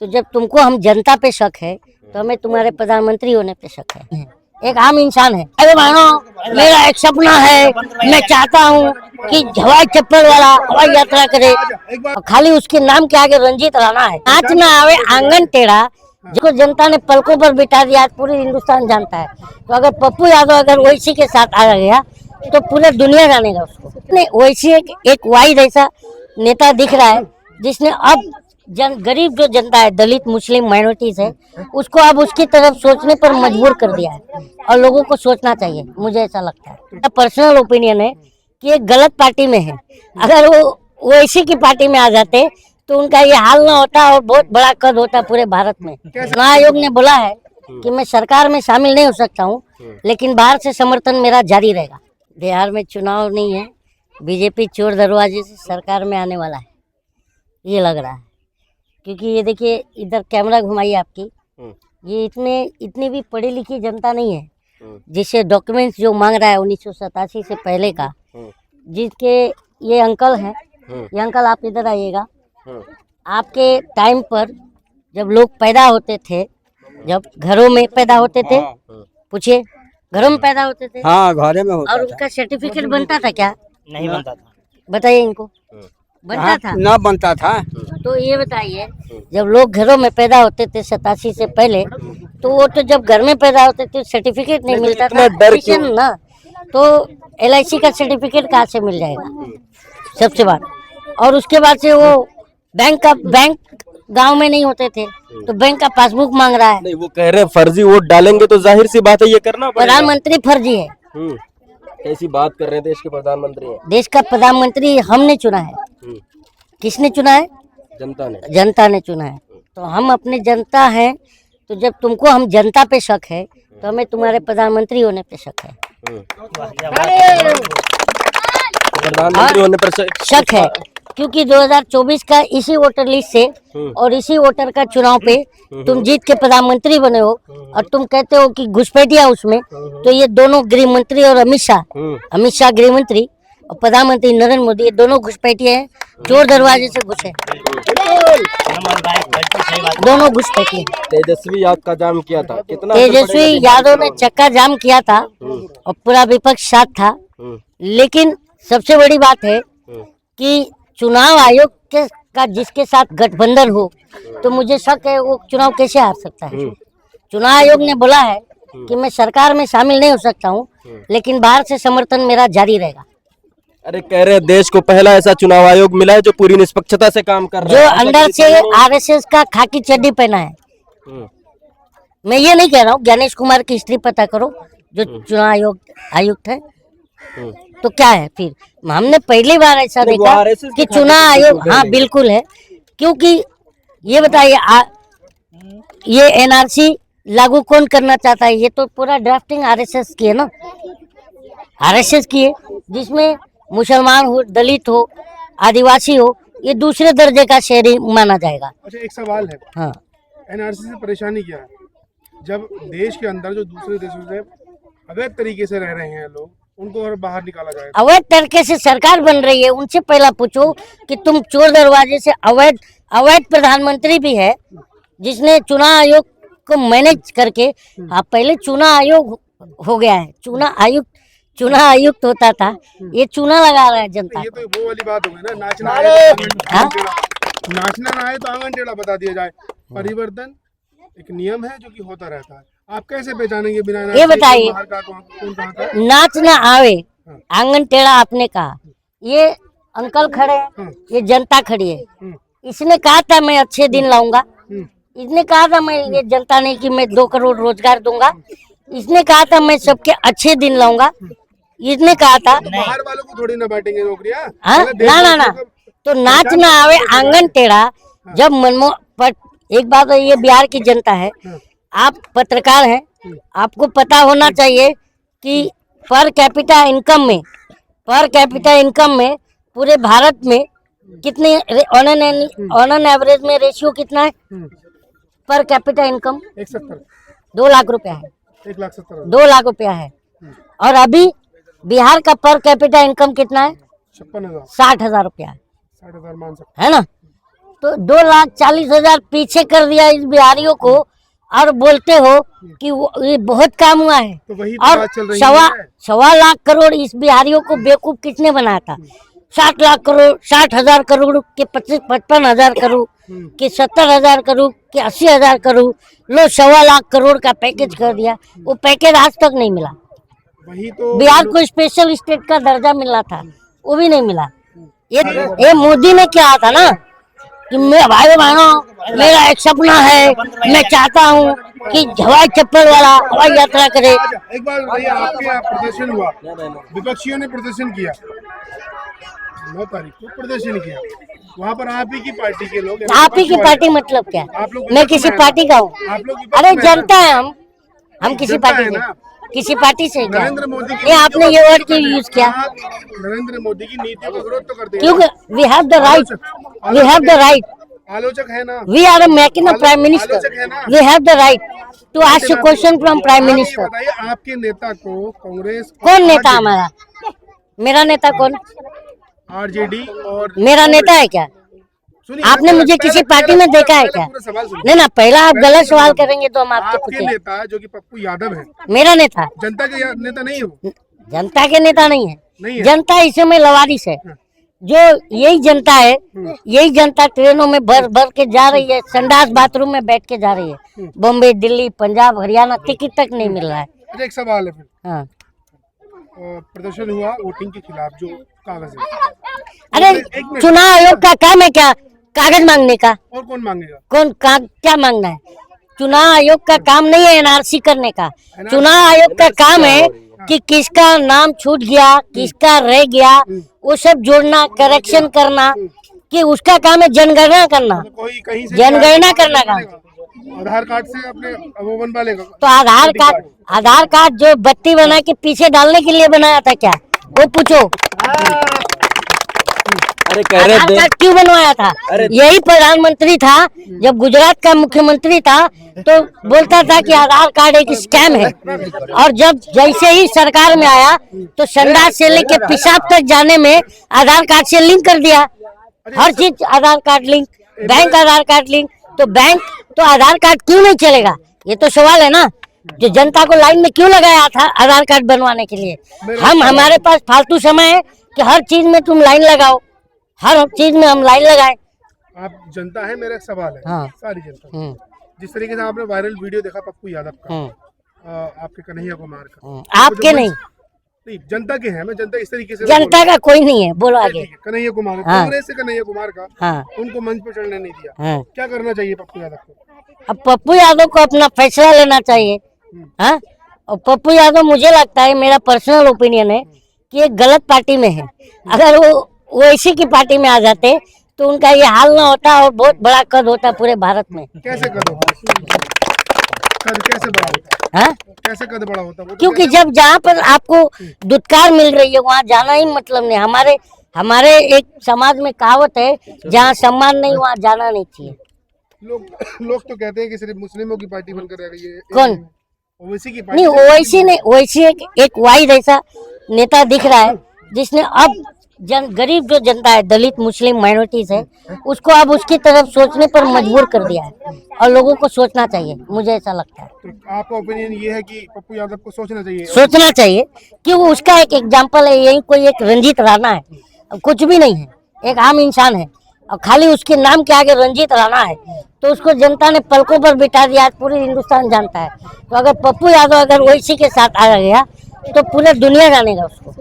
तो जब तुमको हम जनता पे शक है तो हमें तुम्हारे प्रधानमंत्री होने पे शक है। एक आम इंसान है, अरे मानो मेरा एक सपना है, मैं चाहता हूँ कि हवाई चप्पल वाला हवाई यात्रा करे और खाली उसके नाम के आगे रंजीत राणा है। नाच ना आवे आंगन टेढ़ा, जिसको जनता ने पलकों पर बिठा दिया, आज पूरी हिंदुस्तान जानता है। तो अगर पप्पू यादव अगर ओवैसी के साथ आ गया तो पूरा दुनिया जानेगा उसको। नहीं, ओवैसी एक वाइड ऐसा नेता दिख रहा है जिसने अब गरीब जो जनता है, दलित मुस्लिम माइनॉरिटीज है, उसको अब उसकी तरफ सोचने पर मजबूर कर दिया है और लोगों को सोचना चाहिए। मुझे ऐसा लगता है, पर्सनल ओपिनियन है कि ये गलत पार्टी में है। अगर वो ओवैसी की पार्टी में आ जाते तो उनका ये हाल ना होता और बहुत बड़ा कद होता पूरे भारत में। चुनाव आयोग ने बोला है कि मैं सरकार में शामिल नहीं हो सकता हूँ, लेकिन बाहर से समर्थन मेरा जारी रहेगा। बिहार में चुनाव नहीं है, बीजेपी चोर दरवाजे से सरकार में आने वाला है, ये लग रहा है। क्योंकि ये देखिए, इधर कैमरा घुमाइए आपकी, ये इतनी भी पढ़ी लिखी जनता नहीं है जिससे डॉक्यूमेंट्स जो मांग रहा है 1987 से पहले का, जिसके ये अंकल हैं। ये अंकल आप इधर आइएगा। आपके टाइम पर जब लोग पैदा होते थे, जब घरों में पैदा होते थे, पूछिए, घरों में पैदा होते थे? हाँ, घरे में होता और था। उनका सर्टिफिकेट बनता था क्या? नहीं बनता था। बताइए इनको, बनता था? ना बनता था। तो ये बताइए, जब लोग घरों में पैदा होते थे 87 से पहले, तो वो तो जब घर में पैदा होते थे सर्टिफिकेट नहीं मिलता था, पेंशन ना, तो LIC का सर्टिफिकेट कहाँ से मिल जाएगा सबसे बात। और उसके बाद से वो बैंक गांव में नहीं होते थे तो बैंक का पासबुक मांग रहा है। नहीं, वो कह रहे हैं फर्जी वोट डालेंगे तो जाहिर सी बात है ये करना पड़ेगा। प्रधानमंत्री फर्जी है। कैसी बात कर रहे हैं, देश के प्रधानमंत्री हैं। देश का प्रधानमंत्री हमने चुना है। किसने चुना है? जनता ने चुना है। तो हम अपने जनता हैं, तो जब तुमको हम जनता पे शक है तो हमें तुम्हारे प्रधानमंत्री होने पे शक है। प्रधानमंत्री होने पर शक है क्योंकि 2024 का इसी वोटर लिस्ट से और इसी वोटर का चुनाव पे तुम जीत के प्रधानमंत्री बने हो और तुम कहते हो कि घुसपैठिया उसमें। तो ये दोनों गृह मंत्री और अमित शाह गृह मंत्री और प्रधानमंत्री नरेंद्र मोदी, ये दोनों घुसपैठिए हैं, चोर दरवाजे से घुसे, दोनों घुसपैठिए। तेजस्वी यादव का जाम किया था, कितना तेजस्वी यादव ने चक्का जाम किया था और पूरा विपक्ष साथ था। लेकिन सबसे बड़ी बात है कि चुनाव आयोग का जिसके साथ गठबंधन हो तो मुझे शक है वो चुनाव कैसे हार सकता है। चुनाव आयोग ने बोला है कि मैं सरकार में शामिल नहीं हो सकता हूँ, लेकिन बाहर से समर्थन मेरा जारी रहेगा। अरे कह रहे हैं देश को पहला ऐसा चुनाव आयोग मिला है जो पूरी निष्पक्षता से काम कर रहा है, जो अंदर से RSS का खाकी चड्डी पहना है। मैं ये नहीं कह रहा हूँ, ज्ञानेश कुमार की हिस्ट्री पता करो जो चुनाव आयुक्त है। तो क्या है फिर, हमने पहली बार ऐसा देखा कि चुनाव आयोग, हाँ बिल्कुल है। क्योंकि ये बताइए, ये NRC लागू कौन करना चाहता है? ये तो पूरा ड्राफ्टिंग RSS की है ना, RSS की है, जिसमें मुसलमान हो, दलित हो, आदिवासी हो, ये दूसरे दर्जे का शहरी माना जाएगा। अच्छा, एक सवाल है। हाँ, NRC से परेशानी क्या है? जब देश के अंदर जो दूसरे देशों से अवैध तरीके से रह रहे हैं लोग, उनको और बाहर निकाला जाएगा। अवैध तरीके से सरकार बन रही है, उनसे पहला पूछो कि तुम चोर दरवाजे से अवैध प्रधानमंत्री भी है जिसने चुनाव आयोग को मैनेज करके, आप पहले चुनाव आयोग हो गया है, चुनाव आयुक्त होता था, ये चुना लगा रहा है जनता। ये तो वो वाली बात हो गई ना, नाचना ना आए तो आंगन टेढ़ा बता दिया जाए। परिवर्तन एक नियम है जो कि होता रहता है। आप कैसे पहचानेंगे बिना ये बताइए, कौन नाच ना आवे आंगन टेढ़ा आपने कहा, ये अंकल खड़े हैं, ये जनता खड़ी है। इसने कहा था मैं अच्छे दिन लाऊंगा, इसने कहा था मैं, ये जनता ने कि मैं 2 करोड़ रोजगार दूंगा, इसने कहा था मैं सबके अच्छे दिन लाऊंगा, इसने कहा था। बाहर वालों को थोड़ी ना बांटेंगे नौकरियां। ना तो नाच ना आवे आंगन टेढ़ा। जब एक बात है, ये बिहार की जनता है, आप पत्रकार हैं, आपको पता होना चाहिए कि पर कैपिटा इनकम में पूरे भारत में कितने ऑन एन एवरेज में रेशियो कितना है पर कैपिटा इनकम? 2 लाख रुपया है, 2 लाख रुपया है। और अभी बिहार का पर कैपिटा इनकम कितना है? 56,000, 60,000 रुपया है, 60,000 मान सकते है ना। तो 2,40,000 पीछे कर दिया इस बिहारियों को, और बोलते हो कि ये बहुत काम हुआ है। तो वही तो और बात चल रही सवा है। 1.25 लाख इस बिहारियों को बेवकूफ किसने बनाया था? 60 लाख करोड़, 60,000 करोड़ के 55,000 करोड़ कि 70,000 करोड़ कि 80,000 करोड़, लो 1.25 लाख करोड़ का पैकेज कर दिया। वो पैकेज आज तक नहीं मिला। वही तो बिहार को स्पेशल स्टेट का दर्जा मिलना था, वो भी नहीं मिला। ये मोदी ने क्या था ना कि मैं भाई बहनों, मेरा एक सपना है, मैं चाहता हूँ कि हवाई चप्पल वाला हवाई यात्रा करे। एक बार बताइए, आपके यहाँ प्रदर्शन हुआ, विपक्षियों ने प्रदर्शन किया, 9 तारीख को प्रदर्शन किया, वहाँ पर आप ही की पार्टी के लोग, आप ही की पार्टी मतलब क्या? आप लोग मैं विपक्ष किसी में हैं पार्टी का हूँ? आप लोग विपक्ष अरे में हैं जनता है हम किसी जनता पार्टी है से, ना। किसी पार्टी से क्या? नरेंद्र मोदी की ये आपने ये वर्ड क्यों यूज किया? आप नरेंद्र मोदी की नीतियों का विरोध तो करते हैं। क्योंकि we have the right, we have the right, आलोचक है ना, we are making a prime minister, आलोचक है ना। We have the right to ask question from prime आप ये मिनिस्टर। बताइए, आपके नेता को कांग्रेस कौन नेता हमारा? मेरा नेता कौन? आरजेडी और मेरा नेता है क्या? सुनिए, आपने मुझे किसी पार्टी में देखा है क्या? पूरा सवाल सुनिए। नहीं ना, पहला आप गलत सवाल करेंगे तो हम आपके आपके पूछे। नेता जो कि पप्पू यादव है, मेरा नेता जनता के नेता नहीं हो, जनता के नेता नहीं नहीं है। है। जनता इस समय लवारिस है। जो यही जनता है, यही जनता ट्रेनों में भर भर के जा रही है, संडास बाथरूम में बैठ के जा रही है। बॉम्बे, दिल्ली, पंजाब, हरियाणा, टिकट तक नहीं मिल रहा है। अच्छा, एक सवाल है फिर, हाँ। प्रदर्शन हुआ वोटिंग के खिलाफ, जो कागज है, अरे एक मिनट। चुनाव आयोग का काम है क्या कागज मांगने का? और कौन मांगेगा? क्या मांगना है? चुनाव आयोग का काम नहीं है एनआरसी करने का। चुनाव आयोग का काम है कि किसका नाम छूट गया, किसका रह गया, वो सब जोड़ना, करेक्शन करना, कि उसका काम है जनगणना करना, तो कोई कहीं से जनगणना करना का। आधार कार्ड से अपने वो बनवा लेगा। तो आधार कार्ड जो बत्ती बना के पीछे डालने के लिए बनाया था क्या? वो पूछो। अरे कह रहे आधार देश कार्ड क्यों बनवाया था? यही प्रधानमंत्री था जब गुजरात का मुख्यमंत्री था, तो बोलता था कि आधार कार्ड एक स्कैम है। और जब जैसे ही सरकार में आया तो संडास से लेके पेशाब तक जाने में आधार कार्ड से लिंक कर दिया। हर चीज आधार कार्ड लिंक, बैंक आधार कार्ड लिंक। तो बैंक तो आधार कार्ड क्यों नहीं चलेगा? ये तो सवाल है ना। जो जनता को लाइन में क्यों लगाया था आधार कार्ड बनवाने के लिए? हमारे पास फालतू समय है कि हर चीज में तुम लाइन लगाओ, हर चीज में हम लाइन लगाए। आप जनता है, मेरा एक सवाल है, हाँ। सारी जनता, जिस तरीके से आपने वायरल वीडियो देखा पप्पू यादव का, हम्म। आपके कन्हैया कुमार का, आपके नहीं, जनता के हैं, मैं जनता इस तरीके से जनता का कोई नहीं है। बोलो आगे। ठीक है, कन्हैया कुमार, हाँ। कांग्रेस से कन्हैया कुमार का, हाँ उनको मंच पर चढ़ने नहीं दिया। हाँ। क्या करना चाहिए पप्पू यादव को? अब पप्पू यादव को अपना फैसला लेना चाहिए। हाँ, और पप्पू यादव मुझे लगता है, मेरा पर्सनल ओपिनियन है कि एक गलत पार्टी में है। अगर वो इसी की पार्टी में आ जाते तो उनका ये हाल ना होता और बहुत बड़ा कद होता पूरे भारत में। कैसे कद होता? कद कैसे बड़ा होता? हाँ, कैसे कद बड़ा होता? वो तो क्योंकि जब जहाँ पर आपको दुत्कार मिल रही है वहाँ जाना ही मतलब नहीं। हमारे एक समाज में कहावत है, जहाँ सम्मान नहीं वहाँ जाना नहीं चाहिए। लोग तो कहते हैं कि सिर्फ मुस्लिमों की पार्टी बनकर रह गई है। कौन? ओवैसी की पार्टी नहीं, ओवैसी नहीं, ओवैसी एक वाइड ऐसा नेता दिख रहा है जिसने अब गरीब जो जनता है, दलित, मुस्लिम, माइनॉरिटीज है, उसको अब उसकी तरफ सोचने पर मजबूर कर दिया है। और लोगों को सोचना चाहिए, मुझे ऐसा लगता है। तो आपका ओपिनियन ये है कि पप्पू यादव को सोचना चाहिए? सोचना चाहिए कि वो उसका एक एग्जाम्पल है। यही कोई एक रंजीत राणा है, अब कुछ भी नहीं है, एक आम इंसान है, और खाली उसके नाम के आगे रंजीत राणा है तो उसको जनता ने पलकों पर बिठा दिया। आज पूरी हिंदुस्तान जानता है। तो अगर पप्पू यादव अगर ओवैसी के साथ आ गया तो पूरे दुनिया जानेगा उसको।